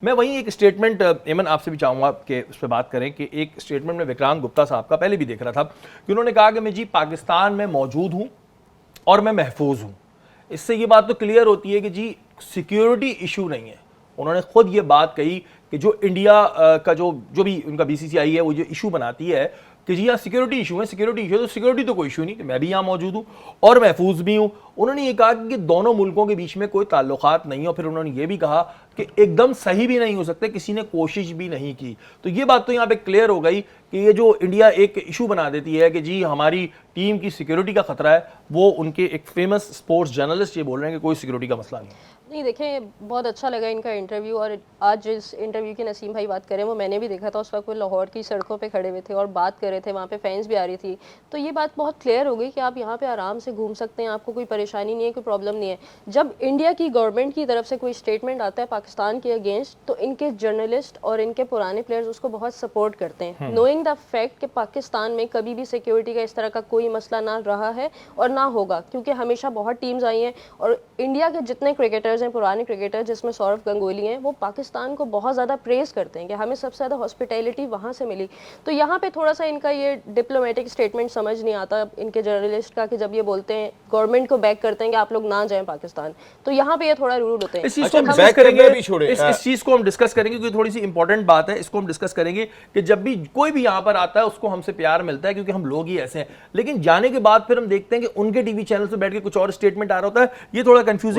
میں وہیں ایک اسٹیٹمنٹ ایمن آپ سے بھی چاہوں گا کہ اس پہ بات کریں کہ ایک اسٹیٹمنٹ میں وکرانت گپتا صاحب کا پہلے بھی دیکھ رہا تھا کہ انہوں نے کہا کہ میں جی پاکستان میں موجود ہوں اور میں محفوظ ہوں. اس سے یہ بات تو کلیئر ہوتی ہے کہ جی سیکیورٹی ایشو نہیں ہے. انہوں نے خود یہ بات کہی کہ جو انڈیا کا جو بھی ان کا بی سی سی آئی ہے وہ جو ایشو بناتی ہے کہ جی یہاں سیکیورٹی ایشو ہے تو سیکیورٹی تو کوئی ایشو نہیں کہ میں بھی یہاں موجود ہوں اور محفوظ بھی ہوں. انہوں نے یہ کہا کہ دونوں ملکوں کے بیچ میں کوئی تعلقات نہیں اور پھر انہوں نے یہ بھی کہا کہ ایک دم صحیح بھی نہیں ہو سکتے, کسی نے کوشش بھی نہیں کی. تو یہ بات تو یہاں پہ کلیئر ہو گئی کہ یہ جو انڈیا ایک ایشو بنا دیتی ہے کہ جی ہماری ٹیم کی سیکیورٹی کا خطرہ ہے, وہ ان کے ایک فیمس سپورٹس جرنلسٹ یہ بول رہے ہیں کہ کوئی سیکیورٹی کا مسئلہ نہیں. دیکھیں بہت اچھا لگا ان کا انٹرویو, اور آج جس انٹرویو کی نسیم بھائی بات کریں وہ میں نے بھی دیکھا تھا. اس وقت وہ لاہور کی سڑکوں پہ کھڑے ہوئے تھے اور بات کر رہے تھے, وہاں پہ فینس بھی آ رہی تھی. تو یہ بات بہت کلیئر ہو گئی کہ آپ یہاں پہ آرام سے گھوم سکتے ہیں, آپ کو کوئی پریشانی نہیں ہے, کوئی پرابلم نہیں ہے. جب انڈیا کی گورنمنٹ کی طرف سے کوئی اسٹیٹمنٹ آتا ہے پاکستان کے اگینسٹ تو ان کے جرنلسٹ اور ان کے پرانے پلیئرز اس کو بہت سپورٹ کرتے ہیں, نوئنگ دا فیکٹ کہ پاکستان میں کبھی بھی سیکیورٹی کا اس طرح کا کوئی مسئلہ نہ رہا ہے اور نہ ہوگا, کیونکہ ہمیشہ بہت ٹیمز آئی ہیں. اور انڈیا کے جتنے کرکٹرز ہیں, پرانے کرکٹر جس میں سورو گنگولی ہیں, وہ پاکستان کو بہت زیادہ پریز کرتے ہیں کہ ہمیں سب سے زیادہ ہاسپٹیلٹی وہاں سے ملی. تو یہاں پہ تھوڑا سا ان کا یہ ڈپلومیٹک اسٹیٹمنٹ سمجھ نہیں آتا ان کے جرنلسٹ کا, کہ جب یہ بولتے ہیں گورنمنٹ کو بیک کرتے ہیں کہ آپ لوگ نہ جائیں پاکستان, تو یہاں پہ یہ تھوڑا روڈ ہوتے ہیں. اس چیز کو ہم ڈسکس کریں گے کیونکہ تھوڑی سی امپورٹنٹ بات ہے, اس کو ہم ڈسکس کریں گے کہ جب بھی کوئی بھی یہاں پر آتا ہے اس کو ہم سے پیار ملتا ہے کیونکہ ہم لوگ ہی ایسے ہیں, لیکن جانے کے بعد پھر ہم دیکھتے ہیں کہ ان کے ٹی وی چینل سے بیٹھ کے کچھ اور اسٹیٹمنٹ آ رہا ہوتا ہے. یہ تھوڑا کنفیوزنگ